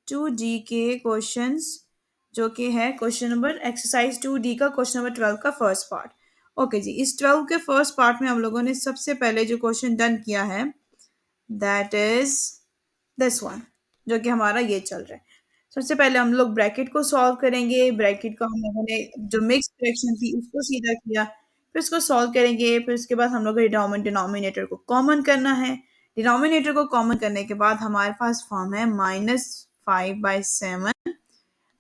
2D के questions जो कि है क्वेश्चन नंबर एक्सरसाइज 2D का क्वेश्चन नंबर 12 का फर्स्ट पार्ट। ओके जी, इस 12 के फर्स्ट पार्ट में हम लोगों ने सबसे पहले जो क्वेश्चन डन किया है दैट इज दिस वन, जो कि हमारा ये चल रहा है। सबसे पहले हम लोग ब्रैकेट को सॉल्व करेंगे। ब्रैकेट को हम लोगों ने जो मिक्स फ्रैक्शन थी उसको सीधा किया, फिर उसको सॉल्व करेंगे। फिर उसके बाद हम लोग को डिनोमिनेटर को कॉमन करना है। डिनोमिनेटर को कॉमन करने के बाद हमारे पास फॉर्म है -5/7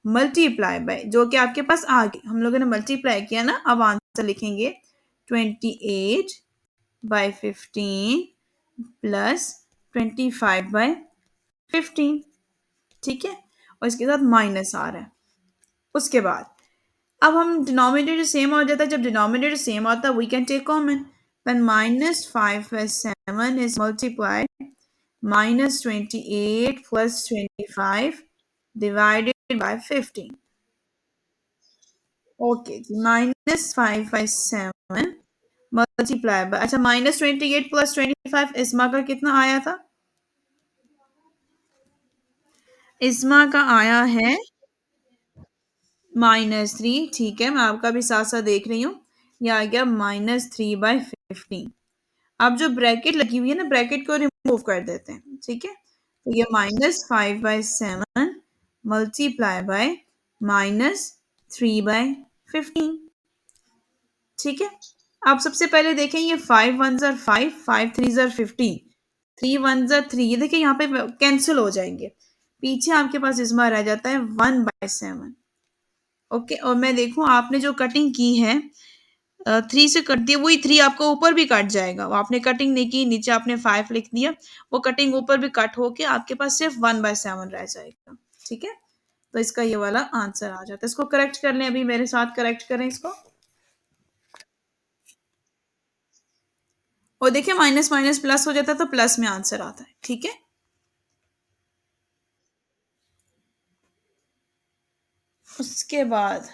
मल्टीप्लाई बाय, जो कि आपके पास आ गई। हम लोगों ने मल्टीप्लाई किया ना, अब आंसर लिखेंगे 28/15 प्लस 25/15। ठीक है, और इसके साथ माइनस आ रहा है। उसके बाद अब हम डिनोमिनेटर सेम हो जाता है। जब डिनोमिनेटर सेम आता है we can take common. Then -5/7 is multiplied -28 plus 25 divided by 15। Okay, -5/7 multiply by, अच्छा, -28 प्लस 25 इसमा का कितना आया था? इसमा का आया है -3। ठीक है, मैं आपका भी साथ साथ देख रही हूँ। ये आ गया -3/15। अब जो ब्रैकेट लगी हुई है ना, ब्रैकेट को रिमूव कर देते हैं। ठीक है, तो ये -5/7 मल्टीप्लाई बाय -3/15। ठीक है, आप सबसे पहले देखें, ये 5 1 5, 5 3 15, 3 1 3। ये देखिए यहाँ पे कैंसिल हो जाएंगे। पीछे आपके पास इसमें रह जाता है 1/7। ओके, और मैं देखूं आपने जो कटिंग की है 3 से कट दिया, वही 3 आपको ऊपर भी कट जाएगा। वो आपने कटिंग नहीं की, नीचे आपने 5 लिख दिया, वो कटिंग ऊपर भी कट होके आपके पास सिर्फ 1/7 रह जाएगा। ठीक है, तो इसका ये वाला आंसर आ जाता है। इसको करेक्ट कर लें, अभी मेरे साथ करेक्ट करें इसको। और देखिए माइनस माइनस प्लस हो जाता है तो प्लस में आंसर आता है। ठीक है, उसके बाद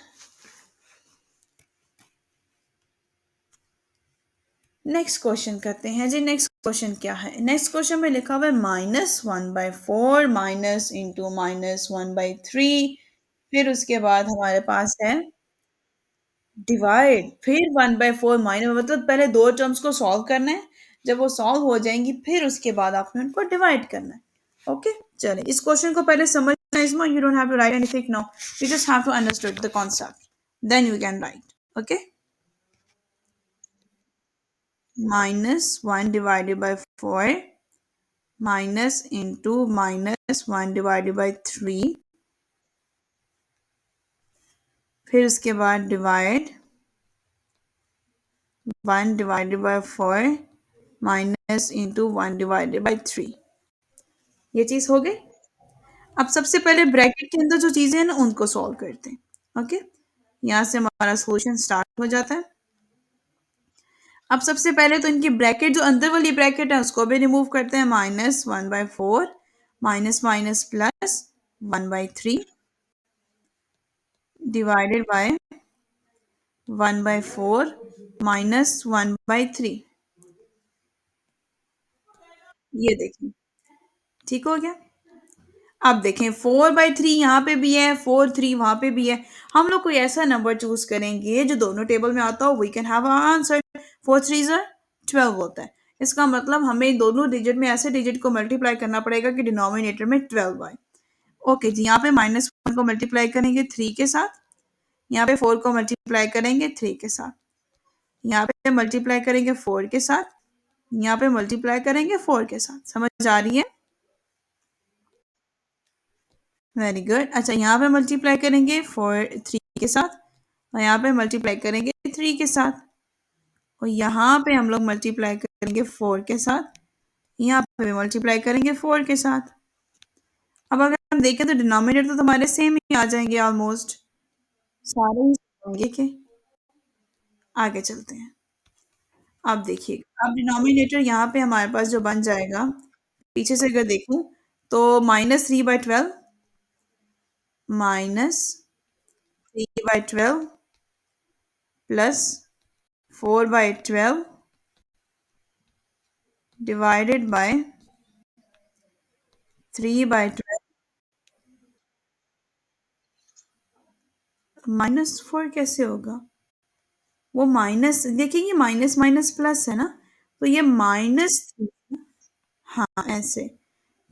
नेक्स्ट क्वेश्चन करते हैं जी। नेक्स्ट क्वेश्चन क्या है? नेक्स्ट क्वेश्चन में लिखा हुआ है -1/4 माइनस इंटू -1/3। फिर उसके बाद हमारे पास है डिवाइड, फिर 1/4 माइनस, मतलब पहले दो टर्म्स को सॉल्व करना है। जब वो सॉल्व हो जाएंगी फिर उसके बाद आपने उनको डिवाइड करना है। ओके, चलिए इस क्वेश्चन को पहले समझना है। इसमें you don't have to write anything now, you just have to understand the concept, then you can write. Okay, -1/4 minus into -1/3, फिर उसके बाद डिवाइड 1/4 माइनस इंटू 1/3। ये चीज हो गई। अब सबसे पहले ब्रैकेट के अंदर जो चीजें हैं ना उनको सॉल्व करते हैं। ओके, यहाँ से हमारा सॉल्यूशन स्टार्ट हो जाता है। अब सबसे पहले तो इनकी ब्रैकेट, जो अंदर वाली ब्रैकेट है उसको भी रिमूव करते हैं। -1/4 minus minus plus 1/3 divided by 1/4 minus 1/3। ये देखिए, ठीक हो गया। अब देखें 4/3 यहाँ पे भी है, 4 3 वहां पे भी है। हम लोग कोई ऐसा नंबर चूज करेंगे जो दोनों टेबल में आता हो, वी कैन हैव आंसर। 4 3 12 होता है। इसका मतलब हमें दोनों डिजिट में ऐसे डिजिट को मल्टीप्लाई करना पड़ेगा कि डिनोमिनेटर में 12 आए। ओके जी, यहाँ पे -1 को मल्टीप्लाई करेंगे 3 के साथ, यहाँ पे 4 को मल्टीप्लाई करेंगे 3 के साथ, यहाँ पे मल्टीप्लाई करेंगे 4 के साथ, यहाँ पे मल्टीप्लाई करेंगे 4 के साथ। समझ आ रही है? Very good. अच्छा, यहाँ पे मल्टीप्लाई करेंगे 3 के साथ, और यहाँ पे मल्टीप्लाई करेंगे 3 के साथ, और यहाँ पे हम लोग मल्टीप्लाई करेंगे 4 के साथ, यहाँ पे भी मल्टीप्लाई करेंगे 4 के साथ। अब अगर हम देखें तो डिनोमिनेटर तो हमारे सेम ही आ जाएंगे ऑलमोस्ट, सारे ही होंगे। कि आगे चलते हैं। अब देखिए, अब डिनोमिनेटर यहाँ पे हमारे पास जो बन जाएगा, पीछे से अगर देखूं तो -3/12 -3/12 प्लस 4/12 डिवाइडेड बाय 3/12 -4 कैसे होगा? वो माइनस देखिए, ये माइनस माइनस प्लस है ना, तो ये माइनस, हाँ ऐसे,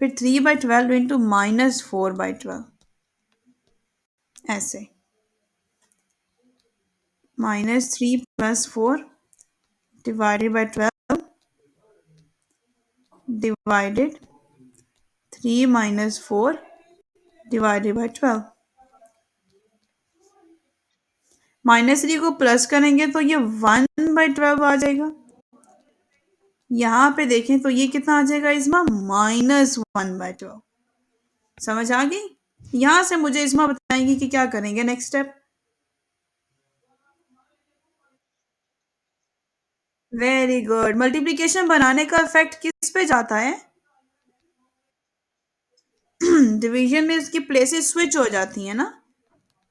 फिर 3/12 इंटू -4/12, ऐसे, -3 + 4 divided by 12 divided 3 - 4 divided by 12। -3 को प्लस करेंगे तो ये 1/12 आ जाएगा। यहाँ पे देखें तो ये कितना आ जाएगा इसमें, -1/12। समझ आ गई? यहां से मुझे इसमें बताएंगे कि क्या करेंगे next step. Very good. Multiplication बनाने का इफेक्ट किस पे जाता है? डिवीजन में इसकी प्लेसेस स्विच हो जाती है ना,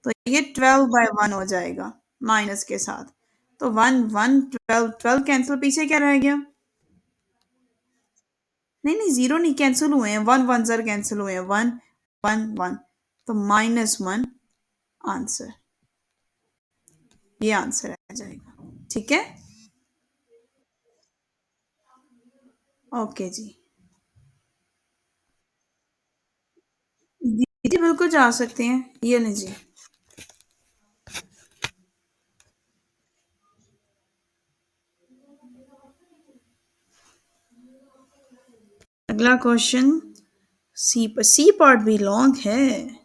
तो ये 12/1 हो जाएगा माइनस के साथ। तो 1 1 12 12 कैंसिल, पीछे क्या रह गया? नहीं नहीं, जीरो नहीं कैंसिल हुए हैं, 1 1 सर कैंसिल हुए हैं, 1 1 1, तो -1 आंसर, ये आंसर आ जाएगा। ठीक है, ओके जी। दीदी बिल्कुल जा सकते हैं, ये लीजिए। अगला क्वेश्चन, सी पर, सी पार्ट भी लॉन्ग है।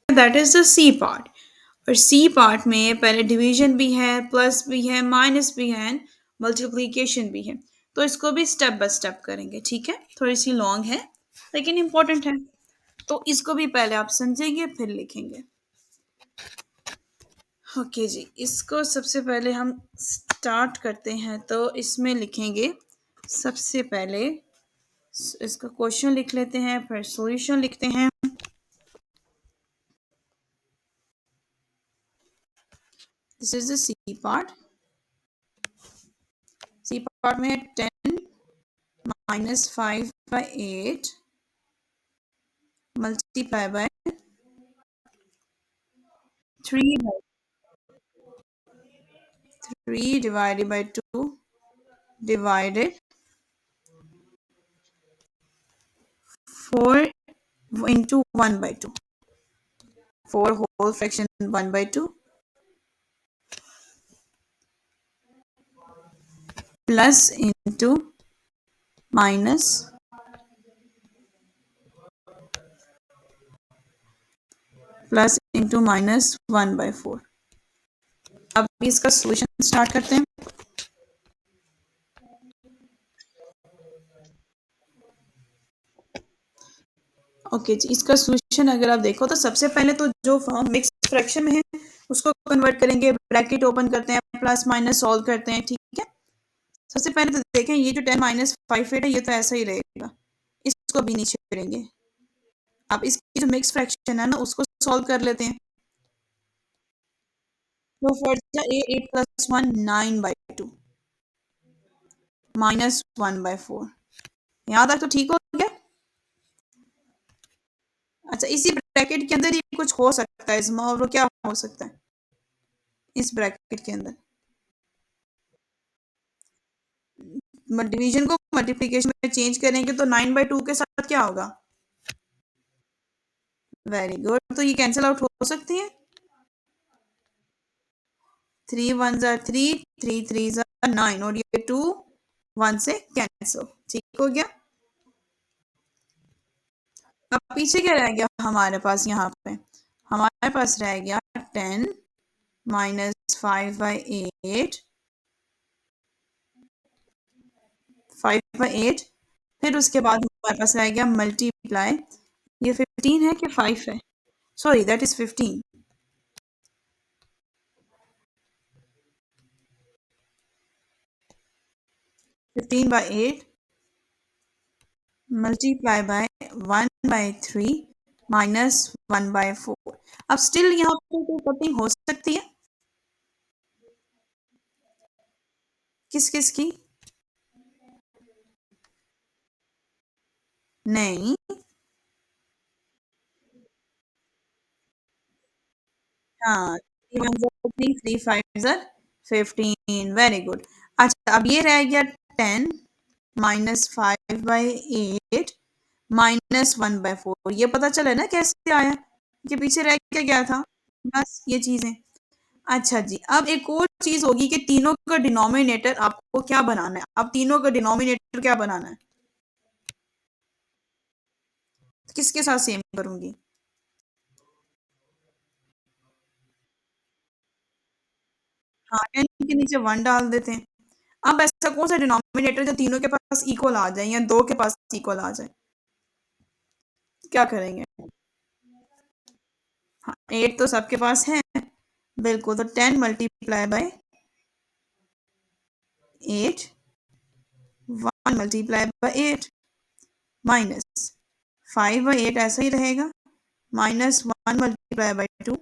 That is the C part. और सी पार्ट में पहले डिवीजन भी है, प्लस भी है, माइनस भी है, मल्टीप्लिकेशन भी है। तो इसको भी स्टेप बाय स्टेप करेंगे, ठीक है? थोड़ी सी लॉन्ग है लेकिन इंपॉर्टेंट है, तो इसको भी पहले आप समझेंगे फिर लिखेंगे। ओके जी, इसको सबसे पहले हम स्टार्ट करते हैं, तो इसमें लिखेंगे सबसे पहले, इसका क्वेश्चन लिख लेते हैं, फिर सॉल्यूशन लिखते हैं। This is the C part. C part में 10 -5/8 multiply by 3 divided by 2 divided 4 into 1/2, 4 whole fraction 1/2 plus into minus plus into -1/4। अब इसका सॉल्यूशन स्टार्ट करते हैं। ओके जी, इसका सॉल्यूशन अगर आप देखो तो सबसे पहले तो जो फॉर्म मिक्स फ्रैक्शन में है उसको कन्वर्ट करेंगे, ब्रैकेट ओपन करते हैं, प्लस माइनस सॉल्व करते हैं, ठीक है? सबसे पहले तो देखें, ये जो 10 - 5/8 है ये तो ऐसा ही रहेगा, इसको भी नहीं छेड़ेंगे। अब इसकी जो मिक्स फ्रैक्शन है ना उसको सॉल्व कर लेते हैं। तो फॉर 8 + 1 9/2 -1/4। यहाँ तक तो ठीक हो गया। अच्छा, इसी ब्रैकेट के अंदर ही कुछ हो सकता है इसमें, और वो क्या हो सकता है इस ब्रैकेट के अंदर? डिवीजन को मल्टीप्लिकेशन में चेंज करेंगे तो 9/2 के साथ क्या होगा? वेरी गुड, तो ये कैंसिल आउट हो सकती है। 3 1 3, 3 3 9, और ये 2 1 से कैंसिल, ठीक हो गया। अब पीछे क्या रह गया हमारे पास यहाँ पे? हमारे पास रह गया 10 माइनस 5/8, 5/8। फिर उसके बाद हमारे पास रह गया मल्टीप्लाई, ये 15 है कि 5 है? Sorry, that is 15। 15/8 multiply by 1/3 minus 1/4। अब स्टिल यहाँ पे कोई कटिंग हो सकती है? किस किस की? नहीं। हाँ, 3 1 ज़ा 3, 3 5 ज़ा 15, वेरी गुड। अच्छा, अब ये रह गया 10 माइनस 5/8 माइनस 1/4। ये पता चला ना कैसे आया? ये पीछे रह क्या गया था? बस ये चीजें। अच्छा जी, अब एक और चीज होगी कि तीनों का डिनोमिनेटर आपको क्या बनाना है? अब तीनों का डिनोमिनेटर क्या बनाना है? किसके साथ सेम करूंगी? हाँ, 10 के नीचे 1 डाल देते हैं। अब ऐसा कौन सा डिनोमिनेटर जो तीनों के पास इक्वल आ जाए या दो के पास इक्वल आ जाए? क्या करेंगे? हाँ, 8 तो सबके पास है। बिल्कुल, तो 10 multiply by 8, 1 multiply bye 8 minus 5/8 ऐसा ही रहेगा, minus 1 multiply by 2,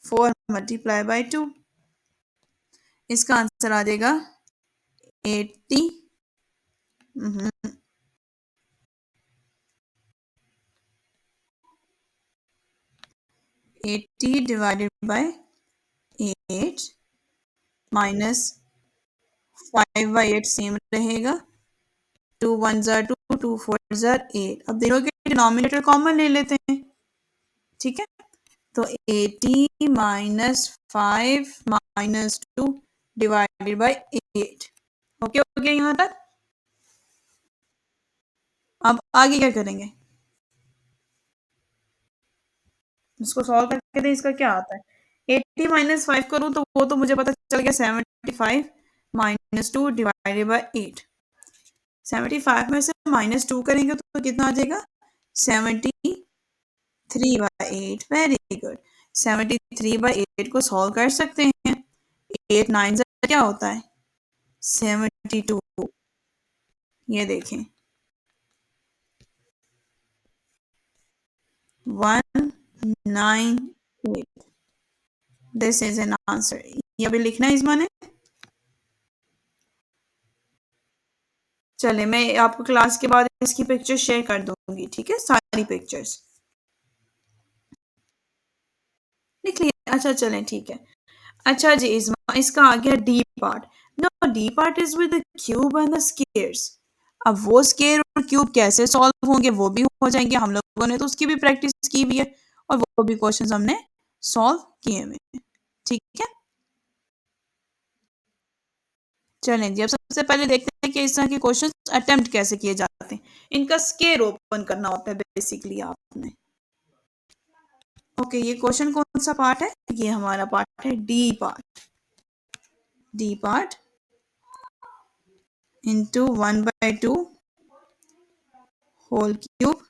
4 multiply by 2। इसका आंसर आ जाएगा 80। 80 डिवाइडेड बाय 8 माइनस 5/8 सेम रहेगा। 2 1 ज़ा 2, 2 4 ज़ा 8। अब दोनों के डिनोमिनेटर कॉमन ले लेते हैं। ठीक है, तो 80 minus 5 minus 2 divided by 8। Okay हो गया यहाँ तक? अब आगे क्या करेंगे? इसको सॉल्व करके दें, इसका क्या आता है? 80 माइनस 5 करूँ तो वो तो मुझे पता चल गया 75 माइनस 2 डिवाइडेड बाय 8। 75 में से माइनस 2 करेंगे तो कितना आ जाएगा? 73/8। Very good. 73/8 को सॉल्व कर सकते हैं। 8 9 से क्या होता है? 72। ये देखें, 198। This is an answer. ये अभी लिखना है इसमें। चले, मैं आपको क्लास के बाद इसकी पिक्चर शेयर कर दूंगी, ठीक है, सारी पिक्चर्स लिख लिया? अच्छा चलें, ठीक है। अच्छा जी, इसका आ गया D part. No, D part is with the cube and the squares. अब वो स्क्वायर और क्यूब कैसे सॉल्व होंगे वो भी हो जाएंगे। हम लोगों ने तो उसकी भी प्रैक्टिस की हुई है और वो भी क्वेश्चंस हमने सॉल्व किए हुए हैं। ठीक है, चलें जी, अब सबसे पहले देखते हैं कि इस तरह के क्वेश्चंस अटेम्प्ट कैसे किए जाते हैं। इनका स्क्वायर ओपन करना होता है बेसिकली आपने। ओके, ये क्वेश्चन कौन सा पार्ट है? ये हमारा पार्ट है D part. D part into 1/2 whole cube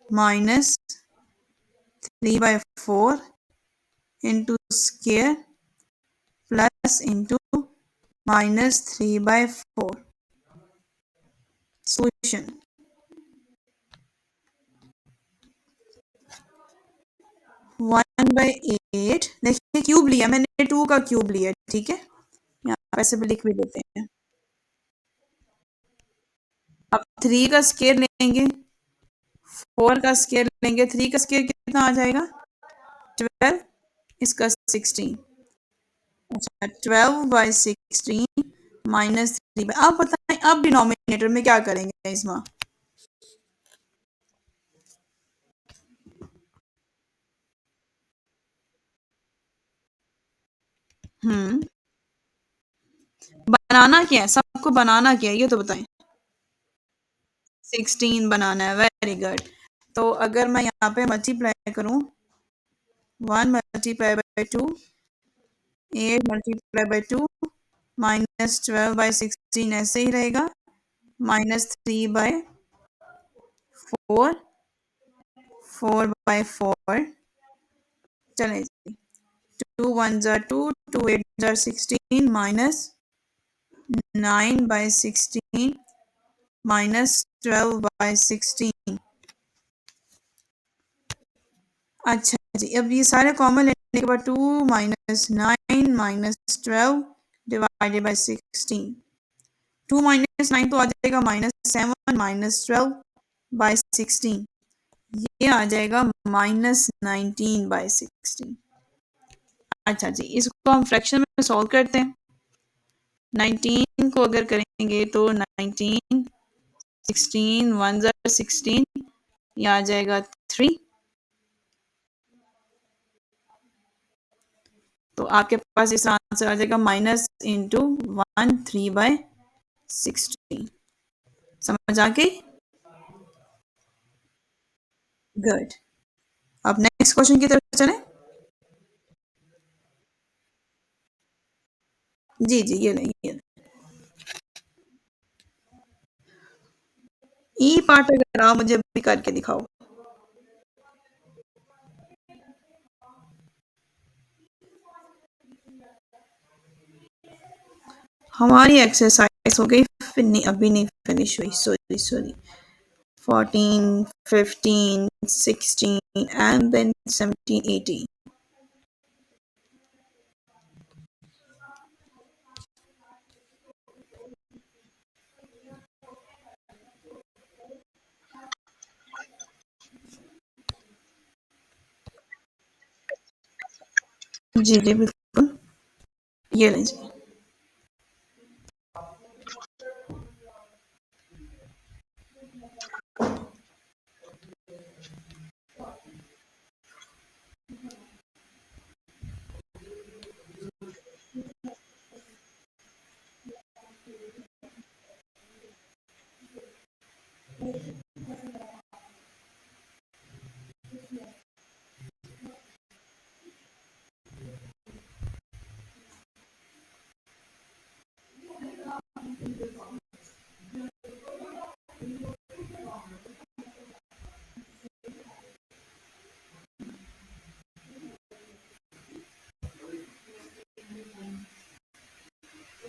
minus 3/4 into square plus into minus 3/4। Solution 1/8। देखिए क्यूब लिया मैंने, 2 का क्यूब लिया, ठीक है, यहाँ पे ऐसे भी लिख भी देते हैं। अब 3 का स्क्वायर लेंगे, 4 का स्क्वायर लेंगे, 3 का स्क्वायर कितना आ जाएगा? 12, इसका 16। अच्छा, 12/16 माइनस 3। अब बताएं, अब डिनोमिनेटर में क्या करेंगे इसमें? हम्म, बनाना क्या है? सबको बनाना क्या है ये तो बताएं। 16 बनाना है, वेरी गुड। तो अगर मैं यहाँ पे मल्टीप्लाई करूँ 1 multiply by 2 8 multiply by 2 minus 12 by 16 ऐसे ही रहेगा माइनस 3 बाय 4 4 बाय 4 चलें जी 2 1 ज़ा 2 2 8 ज़ा 16 माइनस 9 बाय 16 माइनस 12 बाय 16 अच्छा जी अब ये सारे कॉमन लेने के बाद 2 minus 9 minus 12 divided by 16 2 minus 9 तो आ जाएगा माइनस 7 माइनस 12 बाय 16 ये आ जाएगा माइनस 19 बाय 16 अच्छा जी इसको हम फ्रैक्शन में सॉल्व करते हैं 19 को अगर करेंगे तो 19 16 1 ज़ा 16 ये आ जाएगा 3 तो आपके पास इसका आंसर आ जाएगा माइनस इंटू 1 3 बाय 16 समझ आ गई गुड अब नेक्स्ट क्वेश्चन की तरफ चलें जी जी ये नहीं ये ई पार्ट अगर आप मुझे भी करके दिखाओ हमारी एक्सरसाइज हो गई नहीं अभी नहीं फिनिश हुई सॉरी सॉरी 14 15 16 एंड देन 17 18 जी जी बिल्कुल ये लें जी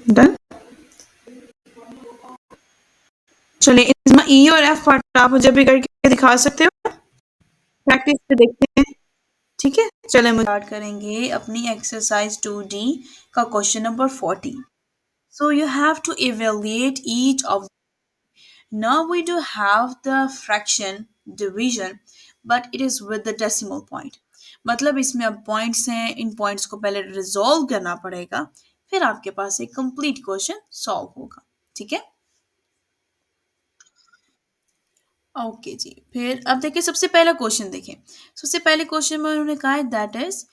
डन चलिए इसमें ई और एफ पार्ट आप मुझे भी करके दिखा सकते हो प्रैक्टिस पे देखते हैं ठीक है चले हम स्टार्ट करेंगे अपनी एक्सरसाइज 2D का question number 40 so you have to evaluate each of now we do have the fraction division but it is with the decimal point मतलब इसमें अब पॉइंट्स हैं इन पॉइंट्स को पहले रिजॉल्व करना पड़ेगा फिर आपके पास एक कंप्लीट क्वेश्चन सॉल्व होगा ठीक है ओके जी फिर अब देखिए सबसे पहला क्वेश्चन देखें सबसे पहले क्वेश्चन में उन्होंने कहा है that is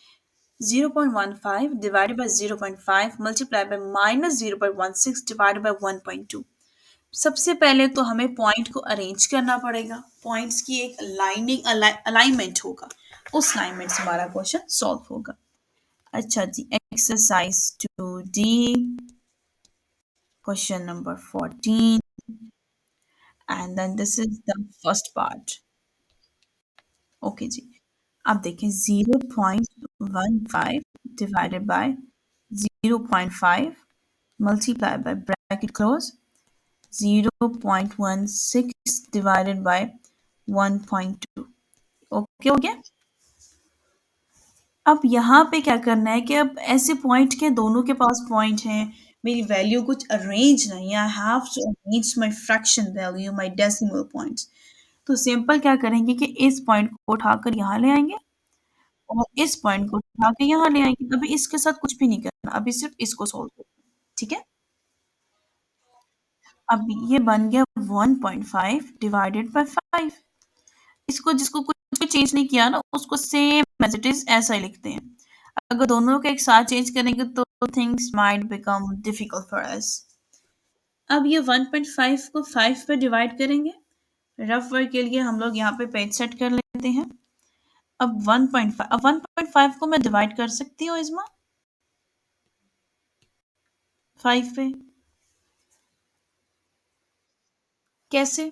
0.15 divided by 0.5 multiplied by minus 0.16 divided by 1.2 सबसे पहले तो हमें पॉइंट को अरेंज करना पड़ेगा पॉइंट्स की एक लाइनिंग अलाइनमेंट होगा उस अलाइनमेंट से हमारा क्वेश्चन सॉल्व होगा अच्छा जी exercise 2D question number 14 and then this is the first part okay जी अब देखें 0.15 divided by 0.5 multiplied by bracket close 0.16 divided by 1.2 okay हो गया अब यहाँ पे क्या करना है कि अब ऐसे पॉइंट के दोनों के पास पॉइंट हैं मेरी वैल्यू कुछ अरेंज नहीं है I have to arrange my fraction value my decimal points तो सिंपल क्या करेंगे कि इस पॉइंट को उठाकर यहाँ ले आएंगे और इस पॉइंट को उठा के यहाँ ले आएंगे अभी इसके साथ कुछ भी नहीं करना अभी सिर्फ इसको सॉल्व करना ठीक है अब ये बन गया 1.5 डिवाइडेड बाय 5 इसको जिसको कुछ भी चेंज नहीं किया ना उसको सेम एज इट इज ऐसा ही लिखते हैं अगर दोनों को एक साथ चेंज करेंगे तो things might become difficult for us अब ये 1.5 को 5 पे डिवाइड करेंगे रफ वर्क के लिए हम लोग यहाँ पे पेज सेट कर लेते हैं। अब 1.5, अब 1.5 को मैं डिवाइड कर सकती हूँ इसमें 5 पे। कैसे?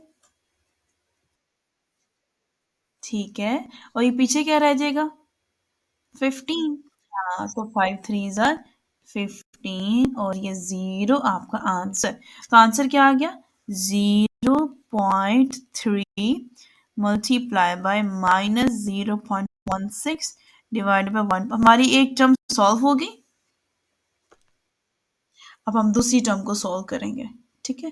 ठीक है। और ये पीछे क्या रह जाएगा? 15। हाँ, तो 5 थ्री जार 15 और ये 0 आपका आंसर। तो आंसर क्या आ गया? 0.3 मल्टीप्लाई बाय -0.16 डिवाइड बाय 1। हमारी एक टर्म सॉल्व हो गई। अब हम दूसरी टर्म को सॉल्व करेंगे। ठीक है।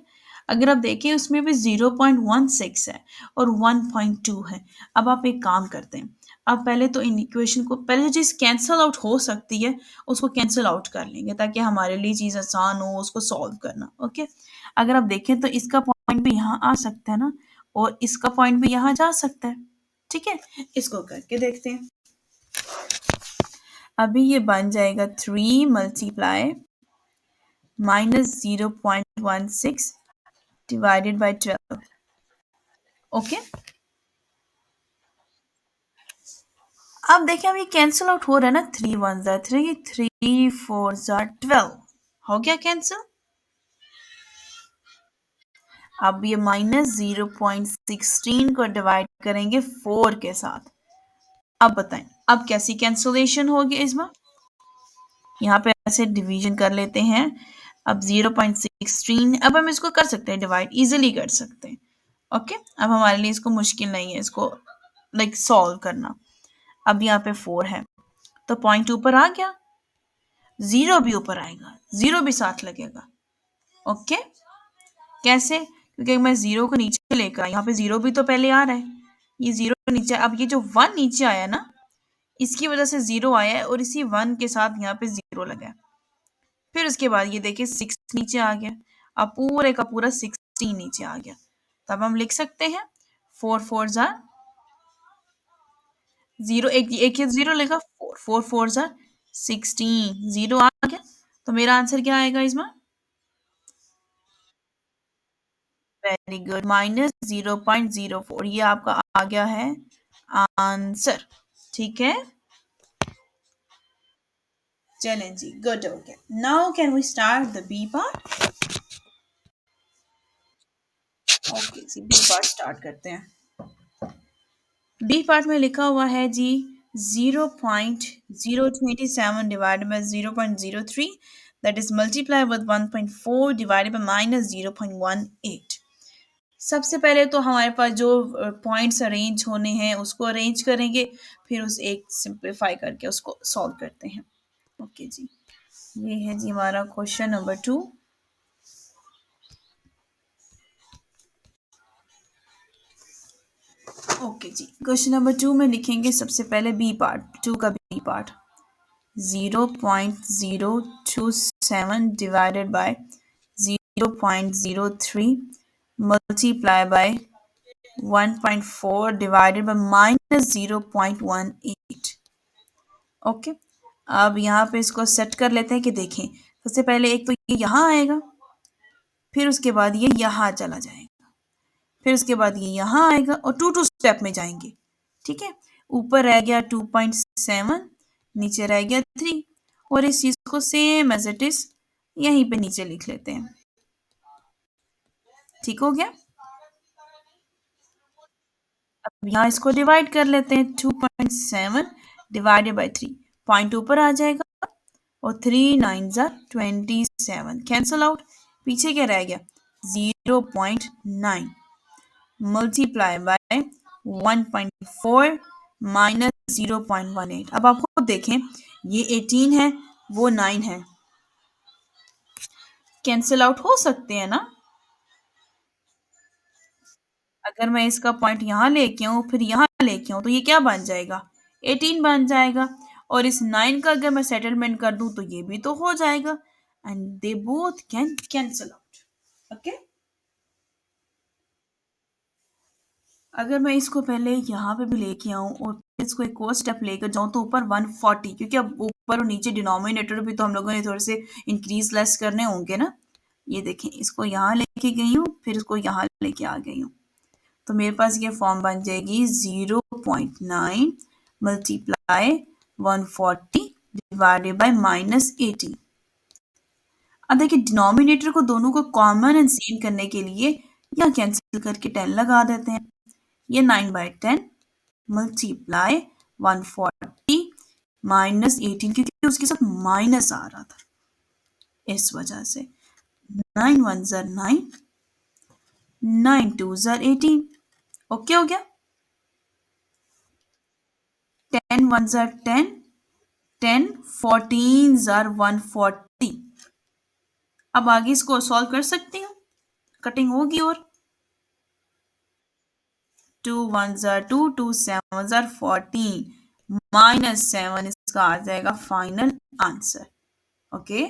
अगर आप देखें उसमें भी 0.16 है और 1.2 है। अब आप एक काम करते हैं, आप पहले तो इन इक्वेशन को, पहले जो चीज़ कैंसिल आउट हो सकती है उसको कैंसिल आउट कर लेंगे ताकि हमारे लिए चीज़ आसान हो उसको सॉल्व करना। ओके। अगर आप देखें तो इसका पॉइंट भी यहाँ आ सकता है ना, और इसका पॉइंट भी यहाँ जा सकता है। ठीक है। इसको करके देखते हैं। अभी ये बन जाएगा 3 मल्टीप्लाई -0.16 divided by 12. ओके। अब देखें अब ये कैंसिल आउट हो रहा है ना, 3 1 जार 3, 3 4 जार 12 हो गया कैंसिल। अब ये -0.16 को डिवाइड करेंगे 4 के साथ। अब बताएं अब कैसी कैंसिलेशन होगी इसमें। यहाँ पे ऐसे डिवीजन कर लेते हैं। अब 0.16, अब हम इसको कर सकते हैं डिवाइड, इजीली कर सकते हैं। ओके। अब हमारे लिए इसको मुश्किल नहीं है इसको लाइक सॉल्व करना। अब यहाँ पे 4 है तो पॉइंट ऊपर आ गया, 0 भी ऊपर आएगा, 0 भी साथ लगेगा। ओके। कैसे? क्योंकि मैं 0 को नीचे लेकर आई, यहाँ पे 0 भी तो पहले आ रहा है, ये 0 नीचे। अब ये जो 1 नीचे आया ना, इसकी वजह से 0 आया है और इसी 1 के साथ यहाँ पे 0 लगा है। फिर उसके बाद ये देखिए 6 नीचे आ गया। अब पूरे का पूरा 16 नीचे आ गया। तब हम लिख सकते हैं 4 4 जार 0, एक 0 लेगा, 4 4 4 जार 16, 0 आ गया। तो मेरा आंसर क्या आएगा इसमें? वेरी गुड, -0.04, ये आपका आ गया है आंसर। ठीक है। चलें जी, गुड हो गया। Now can we start the B part. Okay जी, बी पार्ट स्टार्ट करते हैं। बी पार्ट में लिखा हुआ है जी 0.027 divide by 0.03, that is multiply with 1.4 divided by -0.18। सबसे पहले तो हमारे पास जो पॉइंट्स अरेंज होने हैं उसको अरेंज करेंगे, फिर उस एक सिंप्लीफाई करके उसको सॉल्व करते हैं। ओके जी, ये है जी हमारा क्वेश्चन नंबर 2। ओके जी, क्वेश्चन नंबर 2 में लिखेंगे सबसे पहले बी पार्ट, 2 का B part. 0.027 divided by 0.03 multiply by 1.4 divided by -0.18। Okay. अब यहाँ पे इसको सेट कर लेते हैं कि देखें सबसे पहले एक तो ये यहाँ आएगा, फिर उसके बाद ये यहाँ चला जाएगा, फिर उसके बाद ये यहाँ आएगा और 2 स्टेप में जाएंगे। ठीक है। ऊपर रह गया 2.7, नीचे रह गया 3, और इस चीज को सेम एज इट इज यहीं पे नीचे लिख लेते हैं। ठीक हो गया। अब यहाँ इसको डिवाइड कर लेते हैं, 2.7 डिवाइडेड बाई 3, पॉइंट ऊपर आ जाएगा और 3 9 ज़ा 27, कैंसल आउट। पीछे क्या रह गया? 0.9 मल्टीप्लाई बाय 1.4 माइनस 0.18। अब आप खुद देखें, ये 18 है, वो 9 है, कैंसिल आउट हो सकते हैं ना। अगर मैं इसका पॉइंट यहाँ लेके आऊँ फिर यहाँ लेके आऊँ तो ये क्या बन जाएगा? 18 बन जाएगा। और इस 9 का अगर मैं सेटलमेंट कर दूं तो ये भी तो हो जाएगा, and they both can cancel out. Okay. अगर मैं इसको पहले यहाँ पे भी लेके आऊँ और इसको एक और स्टेप लेकर जाऊँ तो ऊपर 140, क्योंकि अब ऊपर और नीचे डिनोमिनेटर भी तो हम लोगों ने थोड़े से इंक्रीज लेस करने होंगे ना। ये देखें, इसको यहाँ लेके गई हूँ, फिर इसको यहाँ लेके आ गई हूँ, तो मेरे पास ये फॉर्म बन जाएगी 0.9 मल्टीप्लाई 140 डिवाइडेड बाय -18। अब देखिए डिनोमिनेटर को दोनों को कॉमन एंड सेम करने के लिए यहाँ कैंसिल करके 10 लगा देते हैं। ये 9/10 मल्टीप्लाई 140 -18, क्योंकि उसके साथ माइनस आ रहा था, इस वजह से 9 1 ज़र 9, 9 2 ज़र 18। ओके हो गया। 10 1 ज़र 10, 10 14 ज़र 140। अब आगे इसको सॉल्व कर सकती हूँ, कटिंग होगी। और 2 1 ज़र 2, 2 7 ज़र 14, -7 इसका आ जाएगा फाइनल आंसर। ओके,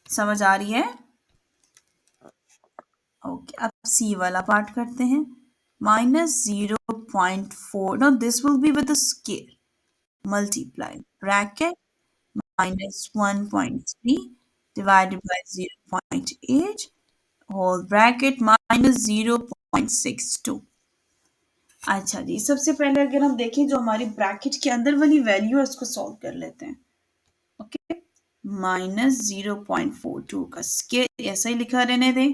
समझ आ रही है? ओके, अब सी वाला पार्ट करते हैं। -0.4, now this will be with a scale, multiply bracket -1.3 divided by 0.8 whole bracket -0.62। अच्छा जी, सबसे पहले अगर हम देखें जो हमारी ब्रैकेट के अंदर वाली वैल्यू है उसको सॉल्व कर लेते हैं। ओके, -0.42 का स्केल ऐसा ही लिखा रहने दें।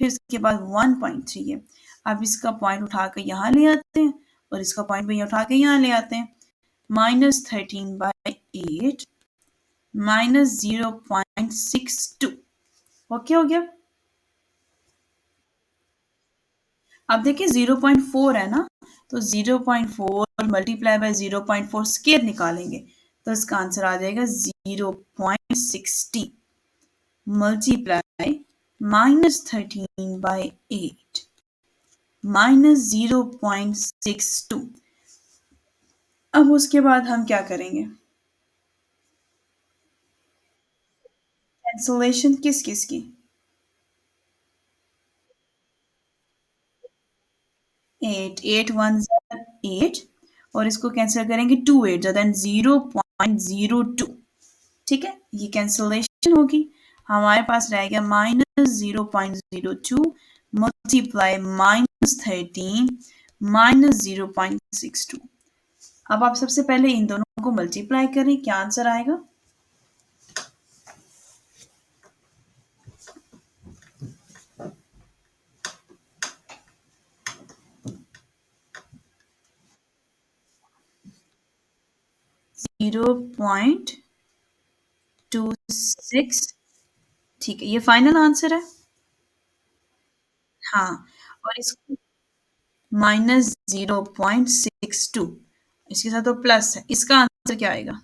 फिर उसके बाद 1.3 है। अब इसका पॉइंट उठा कर यहाँ ले आते हैं और इसका पॉइंट भी उठा के यहाँ ले आते हैं। -13/8 -0.62। ओके हो गया। अब देखिए 0.4 है ना, तो 0.4 मल्टीप्लाई बाय 0.4 स्केयर निकालेंगे तो इसका आंसर आ जाएगा 0.60 मल्टीप्लाई -13/8 -0.62। अब उसके बाद हम क्या करेंगे? कैंसलेशन किस किस की? 8 8 1 8, और इसको कैंसिल करेंगे 2 8 देन 0.02। ठीक है, ये कैंसलेशन होगी। हमारे पास रह गया -0.02 मल्टीप्लाई -13 -0.62। अब आप सबसे पहले इन दोनों को मल्टीप्लाई करें, क्या आंसर आएगा? 0.26। ठीक है, ये फाइनल आंसर है। हाँ, और इसको -0.62, इसके साथ तो प्लस है, इसका आंसर क्या आएगा?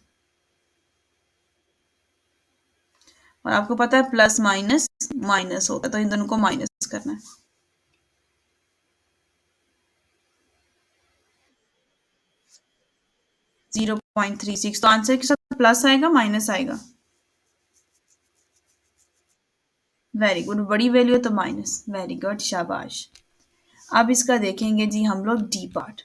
और आपको पता है प्लस माइनस माइनस होता है, तो इन दोनों को माइनस करना है। 0.36, तो आंसर के साथ प्लस आएगा माइनस आएगा? वेरी गुड, बड़ी वैल्यू है तो माइनस। वेरी गुड, शाबाश। अब इसका देखेंगे जी हम लोग डी पार्ट।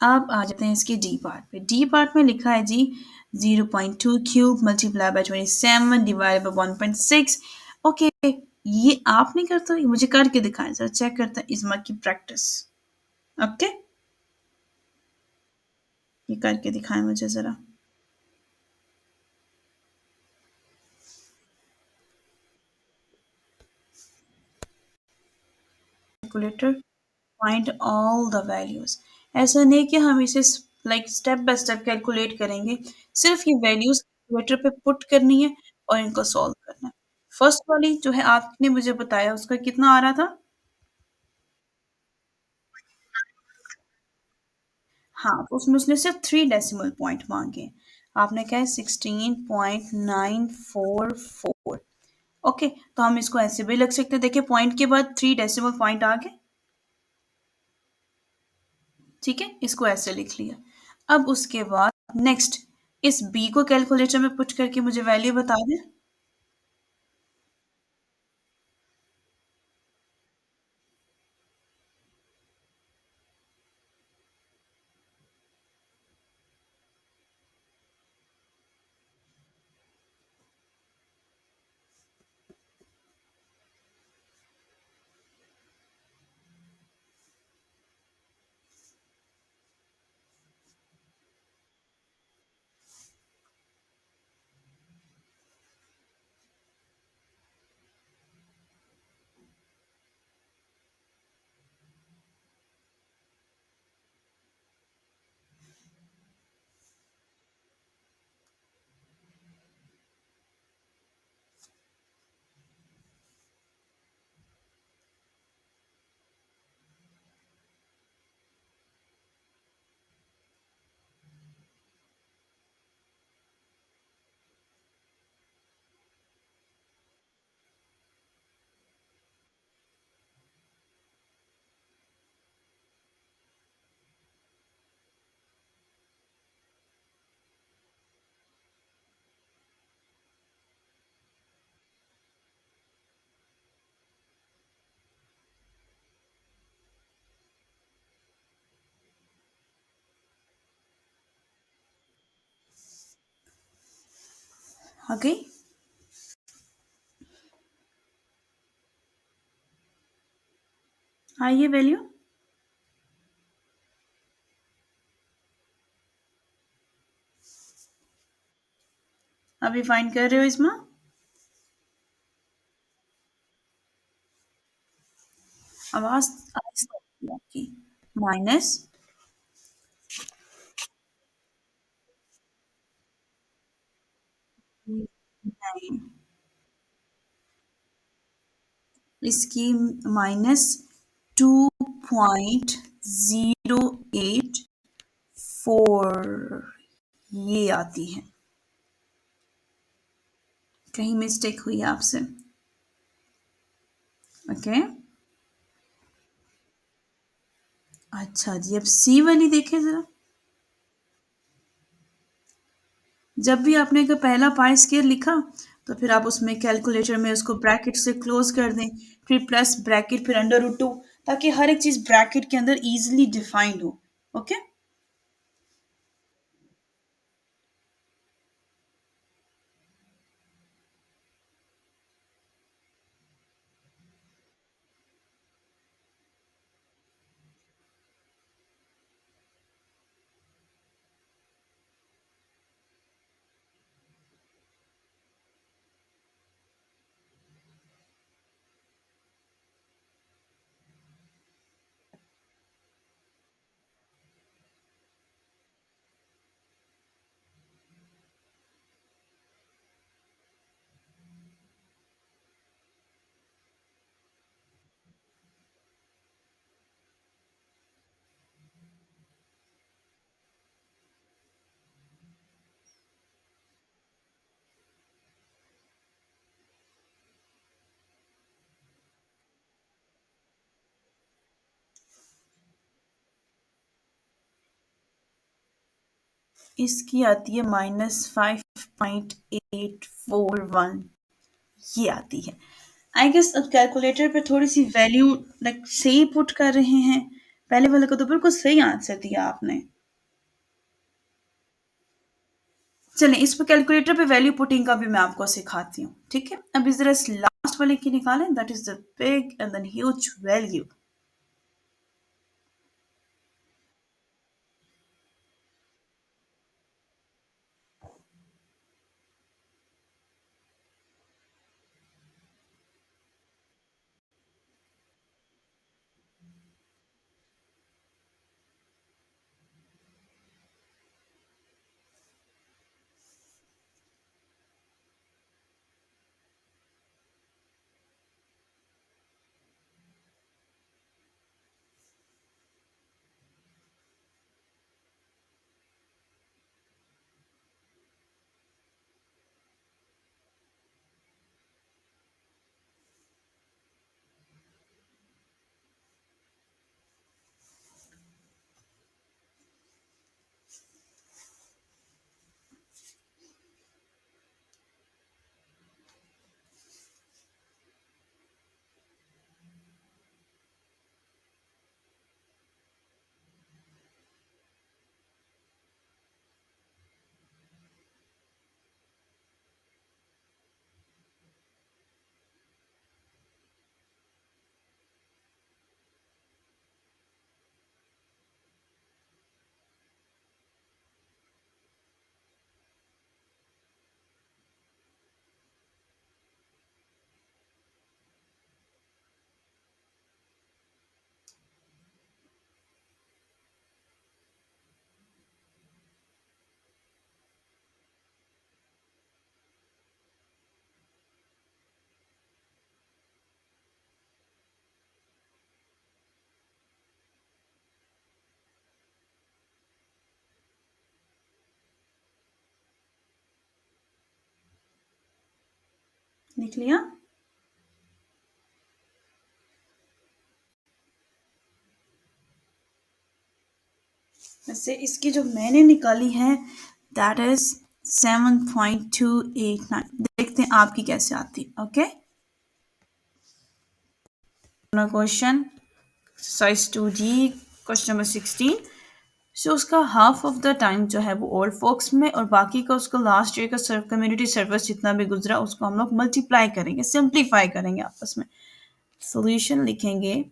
अब आ जाते हैं इसके डी पार्ट पे। डी पार्ट में लिखा है जी 0.2 cube multiply by 27 divide by 1.6। Okay, ये आप नहीं करते, ये मुझे करके दिखाएं, सर चेक करते हैं इज्मा की प्रैक्टिस। ओके, ये करके दिखाएं मुझे जरा। Calculator, find all the values. ऐसा नहीं कि हम इसे like step by step calculate करेंगे, सिर्फ ये वैल्यूज कैलकुलेटर पे पुट करनी है और इनको सॉल्व करना है। फर्स्ट वाली जो है आपने मुझे बताया उसका कितना आ रहा था? हाँ, तो उसमें उसने सिर्फ 3 डेसिमल पॉइंट मांगे। आपने कहा है 16.944। ओके, तो हम इसको ऐसे भी लिख सकते हैं। देखिए पॉइंट के बाद 3 डेसिमल पॉइंट आ गए। ठीक है, इसको ऐसे लिख लिया। अब उसके बाद नेक्स्ट इस बी को कैलकुलेटर में पुट करके मुझे वैल्यू बता दें। ओके, आइए वैल्यू अभी फाइंड कर रहे हो इसमें। आवाज आहिस्ता होती है आपकी। माइनस नाइन, इसकी माइनस 2.084 ये आती है। कहीं मिस्टेक हुई है आपसे? ओके, अच्छा जी, अब सी वाली देखें जरा। जब भी आपने का पहला पाई स्क्वायर लिखा तो फिर आप उसमें कैलकुलेटर में उसको ब्रैकेट से क्लोज कर दें, फिर प्लस ब्रैकेट, फिर अंडर रूट टू, ताकि हर एक चीज ब्रैकेट के अंदर इजीली डिफाइंड हो। ओके, इसकी आती है -5.841, ये आती है। आई गेस अब कैलकुलेटर पे थोड़ी सी वैल्यू लाइक सही पुट कर रहे हैं। पहले वाले को तो बिल्कुल सही आंसर दिया आपने। चलें, इस पे कैलकुलेटर पे वैल्यू पुटिंग का भी मैं आपको सिखाती हूँ, ठीक है? अब इस तरह लास्ट वाले की निकालें, that is the big and then huge value. लिख लिया? वैसे इसकी जो मैंने निकाली है दैट इज 7.289। देखते हैं आपकी कैसे आती। Okay, question exercise 2D, question number 16। सो उसका हाफ ऑफ द टाइम जो है वो ओल्ड फोक्स में, और बाकी का उसका लास्ट ईयर का कम्युनिटी सर्विस जितना भी गुजरा उसको हम लोग मल्टीप्लाई करेंगे, सिंप्लीफाई करेंगे आपस में। सोल्यूशन लिखेंगे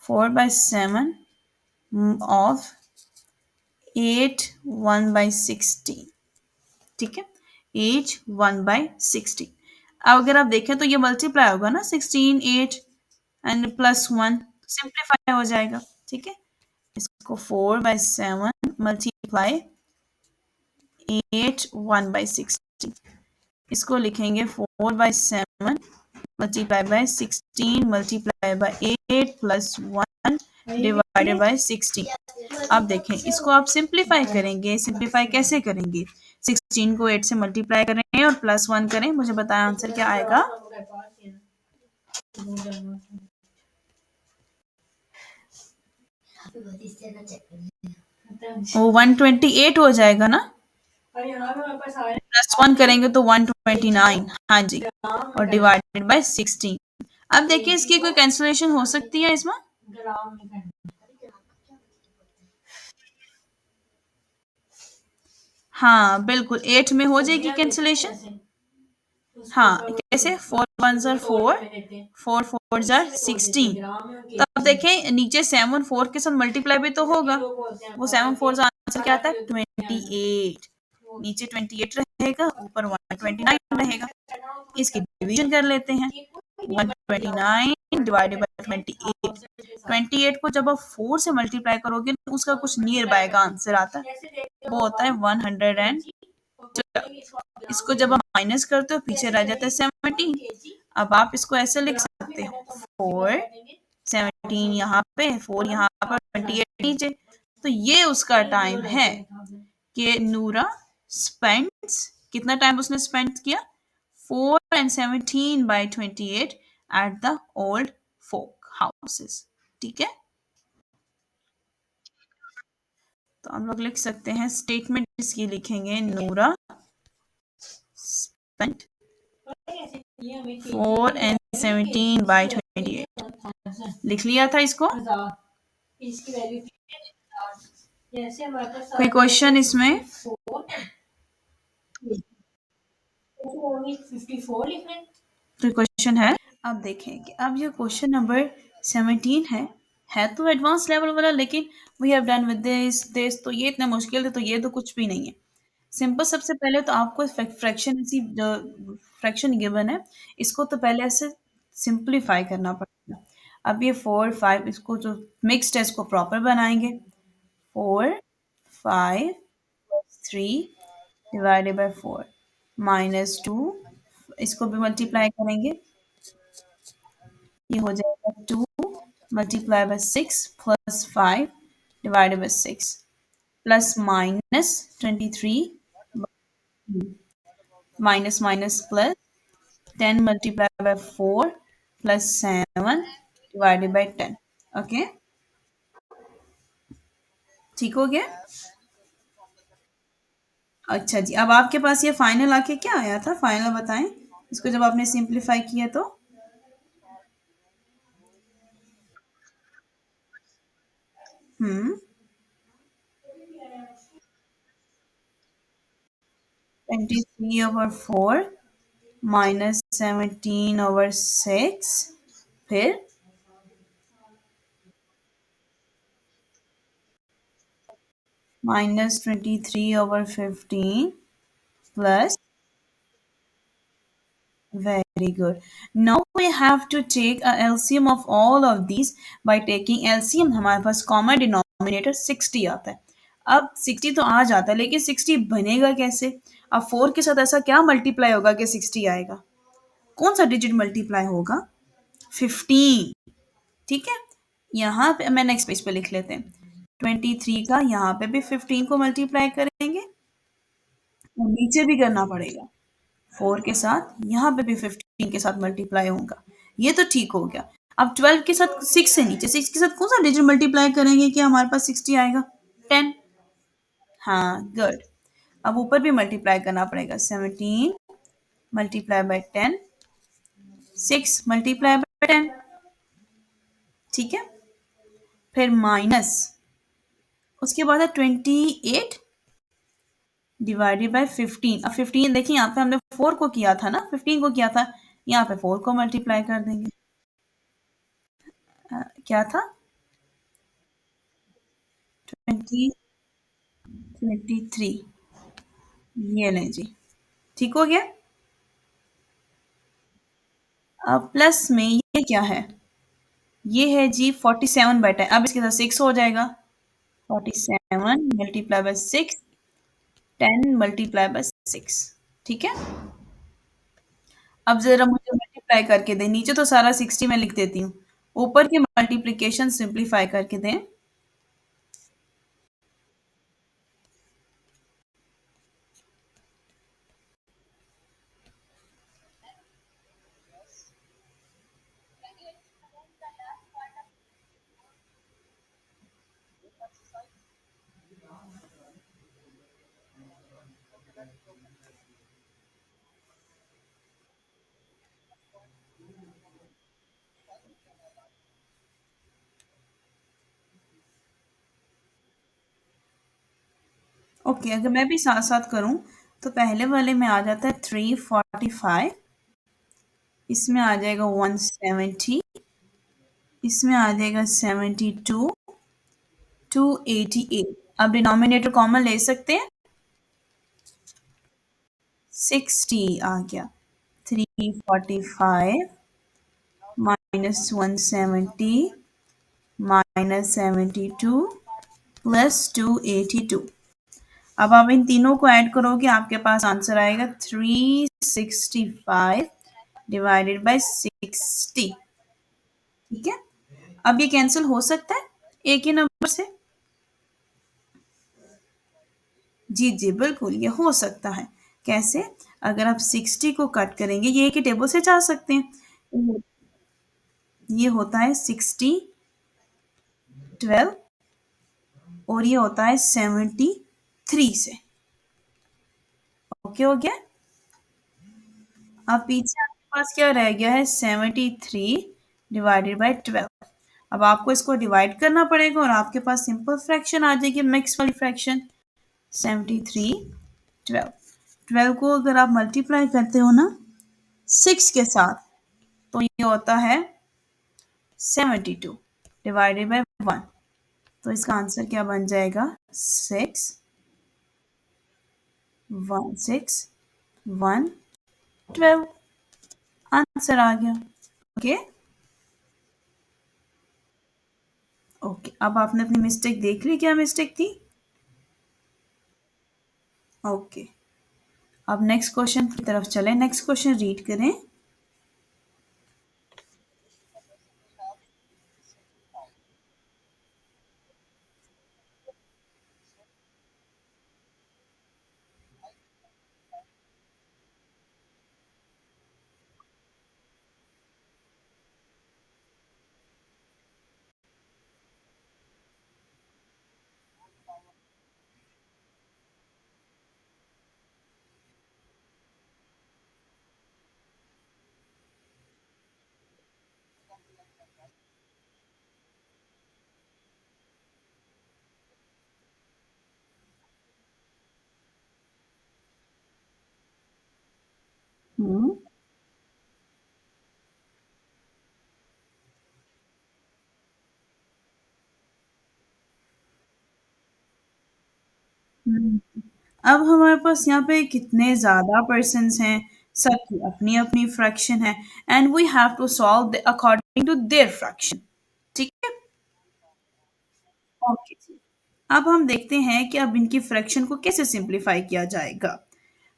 4/7 ऑफ 8 1/16। ठीक है, एज 1/16। अब अगर आप देखें तो ये मल्टीप्लाई होगा ना, 16 8 एंड +1, सिंप्लीफाई हो जाएगा। ठीक है, इसको 4/7 मल्टीप्लाई 8 1/16, इसको लिखेंगे 4/7 multiply by 16 multiply by 8 +1 divided by 16। अब देखें, इसको आप सिंप्लीफाई करेंगे। सिंप्लीफाई कैसे करेंगे? 16 को 8 से मल्टीप्लाई करें और +1 करें। मुझे बताएं आंसर क्या आएगा? वो 128 हो जाएगा ना, +1 करेंगे तो 129। हाँ जी, और डिवाइडेड बाय 16। अब देखिए इसकी कोई कैंसिलेशन हो सकती है इसमें? हाँ बिल्कुल, 8 में हो जाएगी कैंसिलेशन। हाँ, कैसे? 4 1 ज़र 4, 4 4 ज़र 16। तो अब देखें नीचे 7 4 के साथ मल्टीप्लाई भी तो होगा। वो 7 4 का आंसर क्या आता है? 28। नीचे 28 रहेगा, ऊपर 129 रहेगा। इसकी डिवीजन कर लेते हैं। 129 डिवाइडेड बाय 28। 28 को जब आप 4 से मल्टीप्लाई करोगे तो उसका कुछ नियर बाय का आंसर आता है, वो होता है 100 एंड। इसको जब आप माइनस करते हो पीछे रह जाता है 17। अब आप इसको ऐसे लिख सकते हो 4 17 यहाँ पे, 4 यहाँ पर, 28 नीचे। तो ये उसका टाइम है कि नूरा स्पेंड्स, कितना टाइम उसने स्पेंड किया? 4 and 17/28 at the old folk houses. ठीक है, तो हम लोग लिख सकते हैं स्टेटमेंट इसकी लिखेंगे नूरा स्पेंट 4 and 17/28। लिख लिया था इसको? कोई क्वेश्चन इसमें? कोई क्वेश्चन है? अब देखें कि अब ये क्वेश्चन नंबर 17 है तो एडवांस लेवल वाला, लेकिन we have done with this, तो ये इतना मुश्किल है तो ये तो कुछ भी नहीं है। सिंपल, सबसे पहले तो आपको फ्रैक्शन, ऐसी फ्रैक्शन गिवन है, इसको तो पहले ऐसे सिंप्लीफाई करना पड़ेगा। अब ये 4 5, इसको जो मिक्स्ड है इसको प्रॉपर बनाएंगे। 4 5 3 डिवाइडेड बाय 4 -2, इसको भी मल्टीप्लाई करेंगे, ये हो जाएगा 2 multiply by 6 +5 divided by 6 plus minus 23 minus minus plus 10 multiplied by 4 plus 7 divided by 10। Okay, ठीक हो गया? अच्छा जी, अब आपके पास ये फाइनल आके क्या आया था? फाइनल बताएं, इसको जब आपने सिंप्लीफाई किया तो। हम्म 23/4 -17/6, फिर -23/15 plus. Very good. Now we have to take a LCM of all of these. By taking LCM हमारे पास common denominator 60 आता है। अब 60 तो आ जाता है, लेकिन 60 बनेगा कैसे? अब 4 के साथ ऐसा क्या मल्टीप्लाई होगा कि 60 आएगा? कौन सा डिजिट मल्टीप्लाई होगा? 15। ठीक है, यहाँ पे मैं नेक्स्ट पेज पे लिख लेते हैं। 23 का यहाँ पे भी 15 को मल्टीप्लाई करेंगे और नीचे भी करना पड़ेगा। 4 के साथ यहाँ पे भी 15 के साथ मल्टीप्लाई होगा। ये तो ठीक हो गया। अब 12 के साथ 6 से नीचे, 6 के साथ कौन सा डिजिट मल्टीप्लाई करेंगे कि हमारे पास 60 आएगा? 10। हाँ गुड। अब ऊपर भी मल्टीप्लाई करना पड़ेगा। 17 मल्टीप्लाई बाय 10, 6 मल्टीप्लाई बाय 10। ठीक है, फिर माइनस उसके बाद है 28 डिवाइडेड बाय 15। अब 15 देखिए यहाँ पे हमने 4 को किया था ना, 15 को किया था, यहाँ पे 4 को मल्टीप्लाई कर देंगे। क्या था? 20 23। ये लें जी, ठीक हो गया। अब प्लस में ये क्या है? ये है जी 47/10। अब इसके साथ 6 हो जाएगा। 47 मल्टीप्लाई बाय 6, 10 मल्टीप्लाई बाय 6। ठीक है। अब जरा मुझे मल्टीप्लाई करके दें, नीचे तो सारा 60 में लिख देती हूँ, ऊपर की मल्टीप्लिकेशन सिंप्लीफाई करके दें। ओके, अगर मैं भी साथ साथ करूं तो पहले वाले में आ जाता है 345, इसमें आ जाएगा 170, इसमें आ जाएगा 72, 288। अब डिनोमिनेटर कॉमन ले सकते हैं, 60 आ गया। 345 -170 -72 +282। अब आप इन तीनों को ऐड करोगे, आपके पास आंसर आएगा 365 डिवाइडेड बाय 60। ठीक है। अब ये कैंसिल हो सकता है एक ही नंबर से? जी जी बिल्कुल, ये हो सकता है। कैसे? अगर आप 60 को कट करेंगे, ये एक ही टेबल से जा सकते हैं। ये होता है 60, 12, और ये होता है 73 से। ओके हो गया। अब पीछे आपके पास क्या रह गया है? 73 डिवाइडेड बाय 12। अब आपको इसको डिवाइड करना पड़ेगा और आपके पास सिंपल फ्रैक्शन आ जाएगी, मिक्स वाली फ्रैक्शन। 73, 12। 12 को अगर आप मल्टीप्लाई करते हो ना 6 के साथ, तो ये होता है 72 डिवाइडेड बाय 1। तो इसका आंसर क्या बन जाएगा? 6, 1, 6, 1, 12। आंसर आ गया। ओके। ओके, अब आपने अपनी मिस्टेक देख ली, क्या मिस्टेक थी? ओके, अब नेक्स्ट क्वेश्चन की तरफ चलें। नेक्स्ट क्वेश्चन रीड करें। हम्म हम्म। अब हमारे पास यहाँ पे कितने ज्यादा पर्सन्स हैं, सबकी अपनी अपनी फ्रैक्शन है, and we have to solve according to their fraction. ठीक है। ओके जी। अब हम देखते हैं कि अब इनकी फ्रैक्शन को कैसे सिंप्लीफाई किया जाएगा।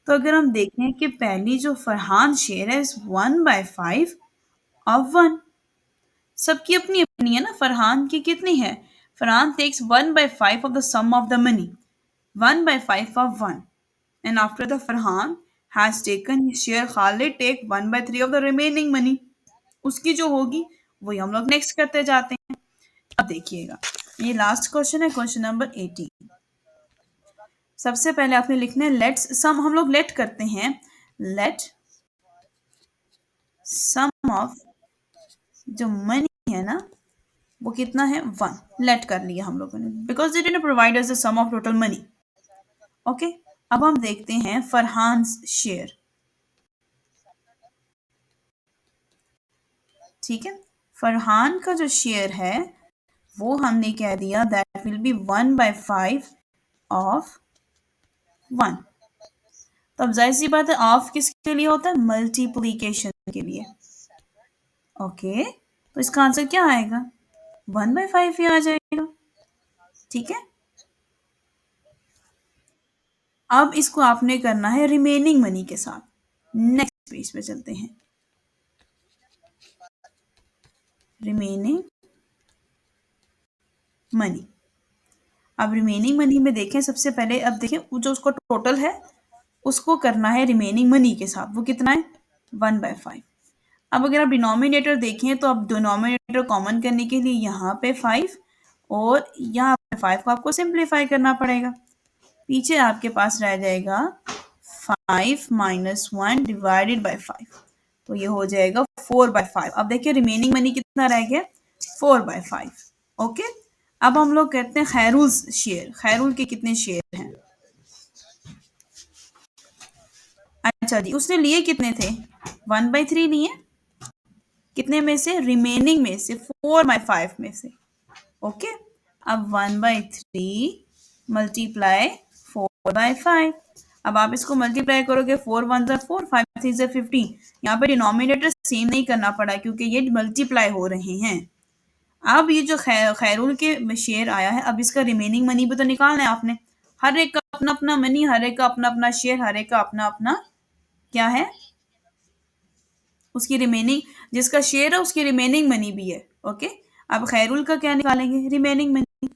तो अगर हम देखें कि पहली जो फरहान शेयर है 1/5 ऑफ 1, सबकी अपनी अपनी है ना। फरहान की कितनी है? Farhan takes 1/5 of the sum of the money, 1/5 of 1. And after the Farhan has taken his share, Khalid take 1/3 of the remaining money. उसकी जो होगी वही हम लोग नेक्स्ट करते जाते हैं। अब देखिएगा, ये लास्ट क्वेश्चन है, क्वेश्चन नंबर 18। सबसे पहले आपने लिखना है लेट्स सम, हम लोग लेट करते हैं। लेट सम ऑफ जो मनी है ना, वो कितना है 1, लेट कर लिया हम लोगों ने because they didn't provide us the sum of total money. Okay, अब हम देखते हैं फरहान शेयर। ठीक है, फरहान का जो शेयर है वो हमने कह दिया दैट विल बी 1/5 ऑफ 1। तो अब जाहिर सी बात है ऑफ किसके लिए होता है, मल्टीप्लीकेशन के लिए। ओके, तो इसका आंसर क्या आएगा, 1/5 ही आ जाएगा। ठीक है, अब इसको आपने करना है रिमेनिंग मनी के साथ। नेक्स्ट पेज पे चलते हैं, रिमेनिंग मनी। अब रिमेनिंग मनी में देखें, सबसे पहले अब देखें वो जो उसका टोटल है उसको करना है रिमेनिंग मनी के साथ। वो कितना है, 1/5। अब अगर आप डिनोमिनेटर देखें तो अब डिनोमिनेटर कॉमन करने के लिए यहाँ पे 5 और यहाँ पे 5 को आपको सिंप्लीफाई करना पड़ेगा। पीछे आपके पास रह जाएगा 5 माइनस 1 डिवाइडेड बाई 5, तो ये हो जाएगा 4/5। अब देखिए रिमेनिंग मनी कितना रह गया, 4/5। ओके, अब हम लोग कहते हैं खैरुल शेयर। खैरुल के कितने शेयर हैं, अच्छा जी, उसने लिए कितने थे, 1/3 लिए, कितने में से, रिमेनिंग में से, 4/5 में से। ओके, अब 1/3 मल्टीप्लाई 4/5। अब आप इसको मल्टीप्लाई करोगे, 4 1 ज़ा 4, 5 3 ज़ा 15। यहाँ पे डिनोमिनेटर सेम नहीं करना पड़ा क्योंकि ये मल्टीप्लाई हो रहे हैं। अब ये जो खैरुल के शेयर आया है, अब इसका रिमेनिंग मनी भी तो निकालना है आपने। हर एक का अपना अपना मनी, हर एक का अपना अपना शेयर, हर एक का अपना अपना क्या है, उसकी रिमेनिंग, जिसका शेयर है उसकी रिमेनिंग मनी भी है। ओके, अब खैरुल का क्या निकालेंगे, रिमेनिंग मनी।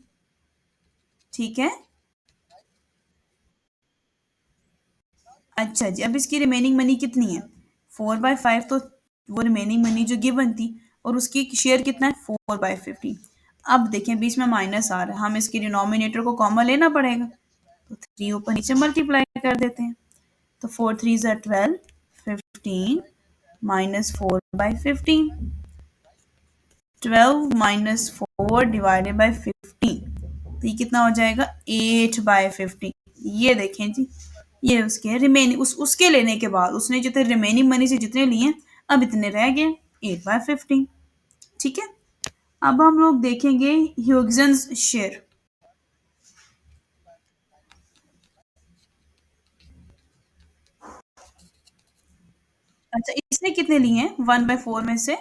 ठीक है, अच्छा जी, अब इसकी रिमेनिंग मनी कितनी है, 4/5, तो वो रिमेनिंग मनी जो गिवन थी और उसकी शेयर कितना है, 4/15। अब देखें बीच में माइनस आ रहा है, हम इसकी डिनोमिनेटर को कॉमन लेना पड़ेगा, तो 3 ऊपर नीचे मल्टीप्लाई कर देते हैं। तो 4 3 ज़ा 12, 15 माइनस 4/15, 12 माइनस 4 डिवाइडेड बाई 15, तो ये कितना हो जाएगा, 8/15। ये देखें जी, ये उसके रिमेनिंग उसके लेने के बाद उसने जितने रिमेनिंग मनी से जितने लिए अब इतने रह गए, 8/15। ठीक है, अब हम लोग देखेंगे ह्यूगजन्स शेयर। अच्छा, इसने कितने लिए हैं 1/4 में से,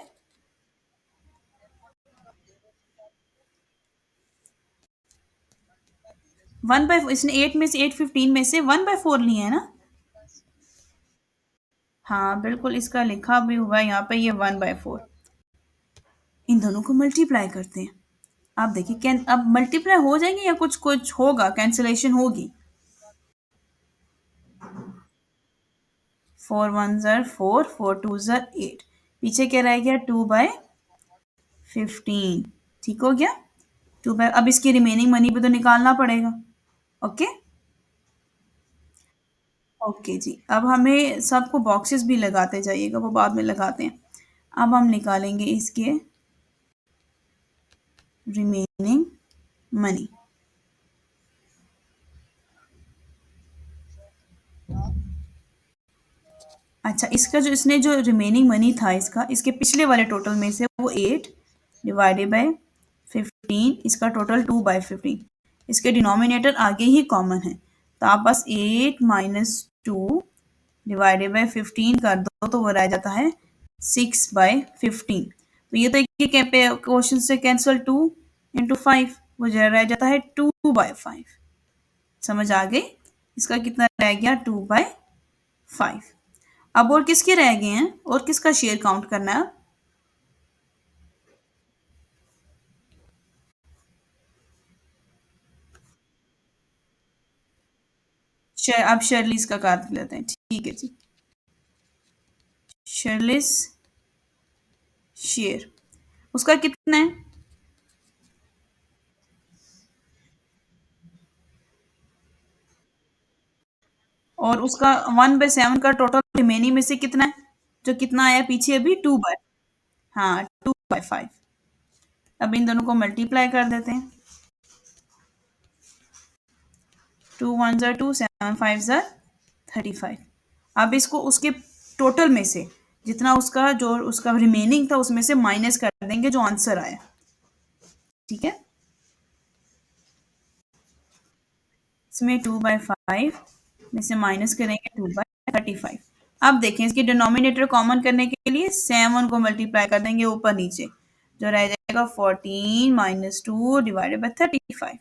1/4, इसने 8 में से 8/15 में से 1/4 लिए हैं ना। हाँ बिल्कुल, इसका लिखा भी हुआ है यहाँ पे ये 1/4। इन दोनों को मल्टीप्लाई करते हैं। आप देखिए कैन अब मल्टीप्लाई हो जाएंगे या कुछ कुछ होगा, कैंसिलेशन होगी। 4 1 ज़र 4, 4 2 ज़र 8, पीछे क्या रह गया, 2/15। ठीक हो गया, अब इसकी रिमेनिंग मनी भी तो निकालना पड़ेगा। ओके, ओके जी, अब हमें सबको बॉक्सेस भी लगाते जाइएगा, वो बाद में लगाते हैं। अब हम निकालेंगे इसके रिमेनिंग मनी। अच्छा, इसका जो इसने जो रिमेनिंग मनी था इसका, इसके पिछले वाले टोटल में से वो 8 डिवाइडेड बाय 15, इसका टोटल 2/15। इसके डिनोमिनेटर आगे ही कॉमन है, तो आप बस 8 माइनस 2 डिवाइडेड बाय 15 कर दो तो वो रह जाता है 6/15। तो ये तो एक क्वेश्चन से कैंसिल, 2 × 5, वो जो रह जाता है 2/5। समझ आ गई, इसका कितना रह गया, 2/5। अब और किसके रह गए हैं, और किसका शेयर काउंट करना है, अब शर्लिस का काट लेते हैं। ठीक है जी, शर्लिस शेयर, उसका कितना है, और उसका 1/7 का टोटल रिमेनिंग में से कितना है, जो कितना आया पीछे अभी, 2/, हाँ 2/5। अब इन दोनों को मल्टीप्लाई कर देते हैं। 2 1 2, 7 5 35। अब इसको उसके टोटल में से जितना उसका जो उसका रिमेनिंग था उसमें से माइनस कर देंगे जो आंसर आया। ठीक है, इसमें 2/5 में से माइनस करेंगे 2/35। अब देखें इसकी डिनोमिनेटर कॉमन करने के लिए 7 को मल्टीप्लाई कर देंगे ऊपर नीचे, जो रह जाएगा 14 - 2 ÷ 35,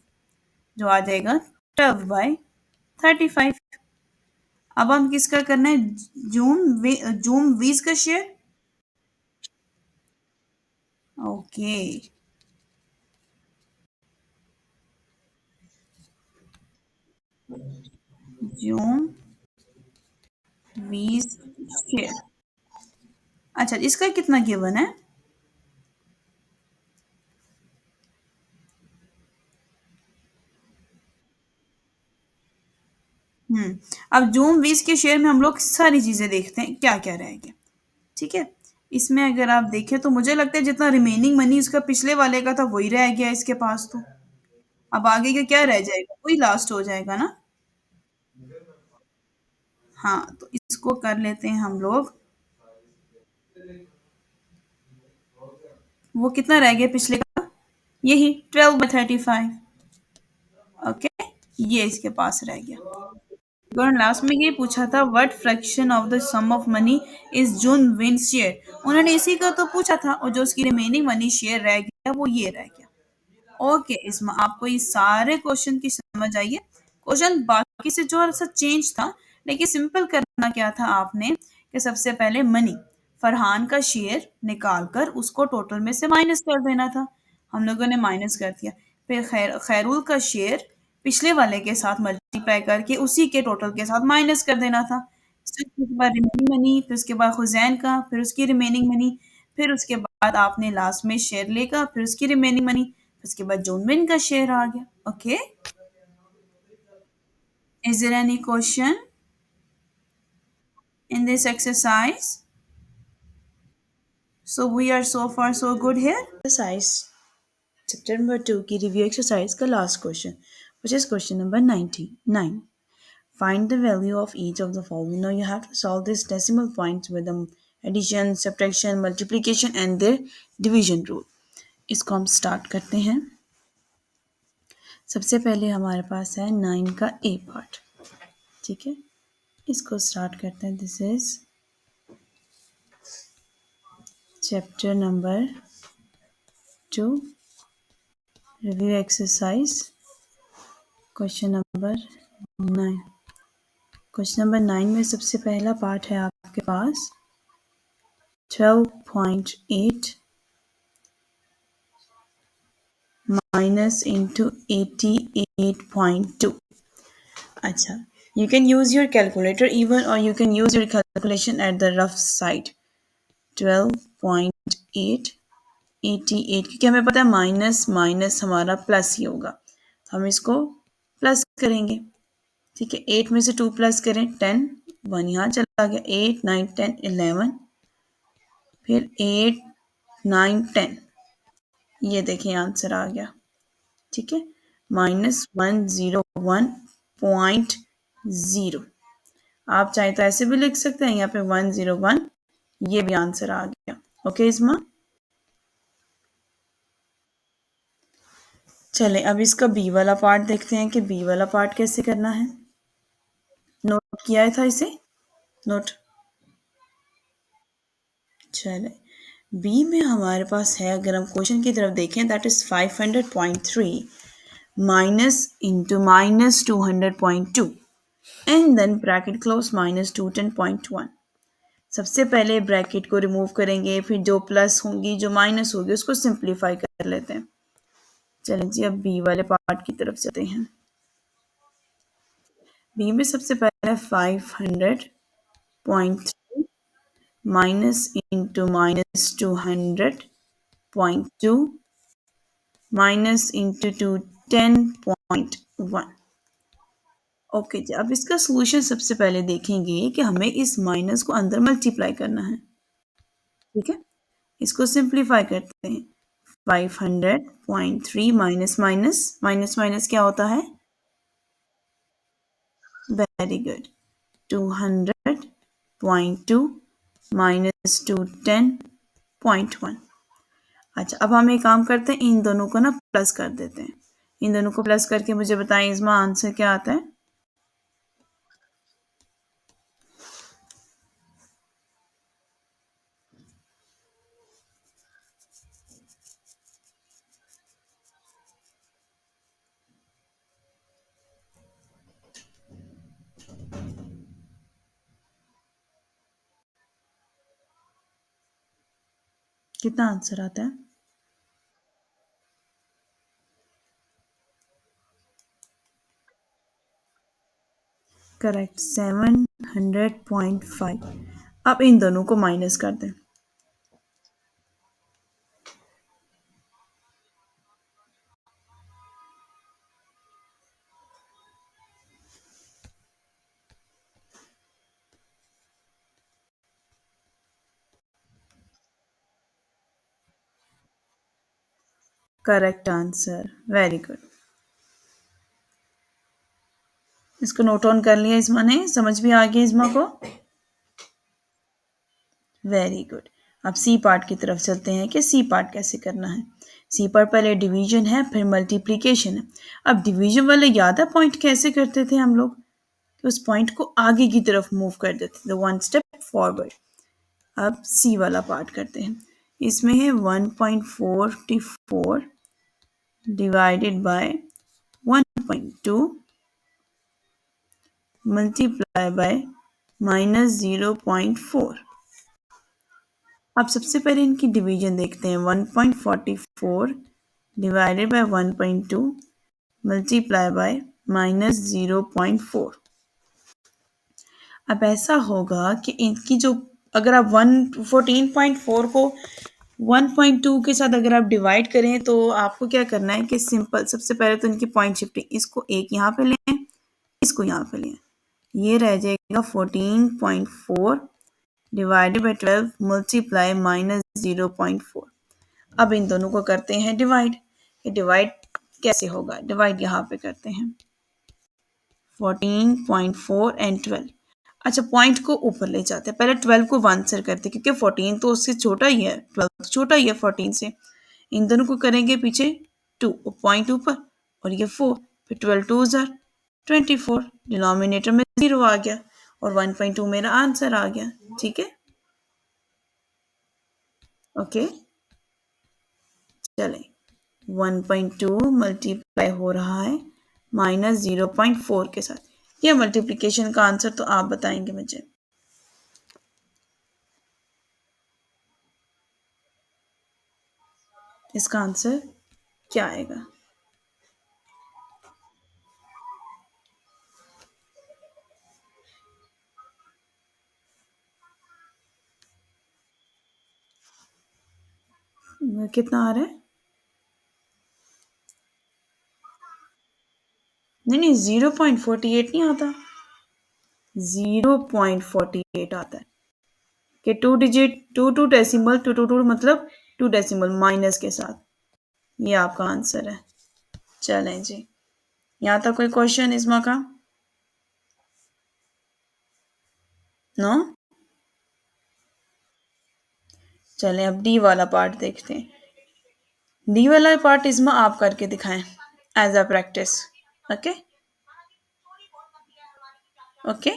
जो आ जाएगा 12/35। अब हम किसका करना है, जूम 20 का शेयर। Okay, zoom 20 share. अच्छा, इसका कितना गिवन है? हम्म, अब जूम 20 के शेयर में हम लोग सारी चीजें देखते हैं क्या क्या रहेगा। ठीक है, इसमें अगर आप देखें तो मुझे लगता है जितना रिमेनिंग मनी उसका पिछले वाले का था वही रह गया इसके पास, तो अब आगे का क्या रह जाएगा, वही लास्ट हो जाएगा ना। हाँ, तो इसको कर लेते हैं हम लोग। वो कितना रह गया पिछले का, यही 12/35। ओके, ये इसके पास रह गया। और लास्ट में ये पूछा था what fraction of the sum of money is June win share, उन्होंने इसी का तो पूछा था, और जो उसकी रिमेनिंग मनी शेयर रह गया वो ये रह गया। ओके, इसमें आपको ये सारे क्वेश्चन की समझ आई है। क्वेश्चन बाकी से जो सा चेंज था, लेकिन सिंपल करना क्या था आपने कि सबसे पहले मनी फरहान का शेयर निकाल कर उसको टोटल में से माइनस कर देना था। हम लोगों ने माइनस कर दिया। फिर खैरुल का शेयर पिछले वाले के साथ मल्टीप्लाई करके उसी के टोटल के साथ माइनस कर देना था। फिर उसके बाद रिमेनिंग मनी, फिर उसके बाद हुसैन का, फिर उसकी रिमेनिंग मनी, फिर उसके बाद आपने लास्ट में शेर लेगा, फिर उसकी रिमेनिंग मनी, उसके बाद जोनविन का शेयर आ गया। Okay, is there any question in this exercise? So we are so far so good here. Exercise chapter number 2 की रिव्यू एक्सरसाइज का last question, which is question number 99। Find the value of each of the following. Now you have to solve these decimal points with the addition, subtraction, multiplication and their division rule. इसको हम start करते हैं। सबसे पहले हमारे पास है 9 का ए part. ठीक है, इसको स्टार्ट करते हैं। This is chapter number 2 review exercise question number 9। Question number 9 में सबसे पहला पार्ट है आपके पास 12.8 minus into 88.2. अच्छा, you can use your calculator even or you can use your calculation at the rough side. 12.8 88, क्योंकि हमें पता है माइनस माइनस हमारा प्लस ही होगा, तो हम इसको प्लस करेंगे। ठीक है, 8 में से 2 प्लस करें 10, 1 यहाँ चला गया, 8 9 10 11, फिर 8 9 10, ये देखिए आंसर आ गया। ठीक है, -101.0। आप चाहे तो ऐसे भी लिख सकते हैं, यहाँ पे 101, ये भी आंसर आ गया। ओके इस्मा, चले अब इसका बी वाला पार्ट देखते हैं कि बी वाला पार्ट कैसे करना है। नोट किया था इसे, नोट। चले बी में हमारे पास है, अगर हम क्वेश्चन की तरफ देखें, that is 500.3 minus into -200.2 and then bracket close -210.1। सबसे पहले ब्रैकेट को रिमूव करेंगे, फिर जो प्लस होंगी जो माइनस होगी उसको सिंप्लीफाई कर लेते हैं। चलें जी, अब बी वाले पार्ट की तरफ चलते हैं। बी में सबसे पहले 500.3 minus into -200.2 minus into 210.1। Okay जी, अब इसका सोल्यूशन सबसे पहले देखेंगे कि हमें इस माइनस को अंदर मल्टीप्लाई करना है। ठीक है, इसको सिंप्लीफाई करते हैं। 500.3 माइनस माइनस माइनस माइनस क्या होता है? Very good. 200.2 माइनस 210.1। अच्छा, अब हम एक काम करते हैं, इन दोनों को ना प्लस कर देते हैं। इन दोनों को प्लस करके मुझे बताएं इसमें आंसर क्या आता है? कितना आंसर आता है? करेक्ट, 700.5। अब इन दोनों को माइनस कर दें। Correct answer, very good. इसको नोट ऑन कर लिया इसमा ने, समझ भी आ गया इसमा को? Very good. अब सी पार्ट की तरफ चलते हैं कि सी पार्ट कैसे करना है। सी पार्ट पहले डिवीजन है, फिर मल्टीप्लिकेशन है। अब डिवीजन वाले याद है पॉइंट कैसे करते थे हम लोग? कि उस पॉइंट को आगे की तरफ मूव कर देते थे, वन स्टेप फॉरवर्ड। अब सी वाला पार्ट करते हैं। इसमें है 1.44 डिवाइडेड बाय 1.2 मल्टीप्लाई बाय -0.4। अब सबसे पहले इनकी डिवीजन देखते हैं। 1.44 डिवाइडेड बाय 1.2 मल्टीप्लाई बाय -0.4। अब ऐसा होगा कि इनकी जो, अगर आप 114.4 को 1.2 के साथ अगर आप डिवाइड करें तो आपको क्या करना है कि सिंपल, सबसे पहले तो इनकी पॉइंट शिफ्टिंग, इसको एक यहाँ पे लें, इसको यहाँ पे लें। ये रह जाएगा 14.4 डिवाइडेड बाई 12 मल्टीप्लाई -0.4। अब इन दोनों को करते हैं डिवाइड। ये डिवाइड कैसे होगा? डिवाइड यहाँ पे करते हैं, 14.4 एंड 12। अच्छा, पॉइंट को ऊपर ले जाते हैं, पहले 12 को 1 से करते हैं क्योंकि 14 तो उससे छोटा ही है, 12 तो छोटा ही है 14 से। इन दोनों को करेंगे पीछे 2, पॉइंट ऊपर, और ये 4, फिर 12 टू ज़ार 24, डिनोमिनेटर में 0 आ गया और 1.2 मेरा आंसर आ गया। ठीक है, ओके। चलें, 1.2 मल्टीप्लाई हो रहा है -0.4 के साथ। यह मल्टीप्लिकेशन का आंसर तो आप बताएंगे मुझे। इसका आंसर क्या आएगा? कितना आ रहा है? नहीं नहीं, 0.48 नहीं आता, 0.48 आता है। कि two digit, two decimal, two मतलब टू डेसिमल माइनस के साथ। ये आपका आंसर है। चलें जी, यहाँ तक कोई क्वेश्चन इसमें का? नो? चलें, अब डी वाला पार्ट देखते हैं। डी वाला पार्ट इसमें आप करके दिखाएं as a practice. Okay okay.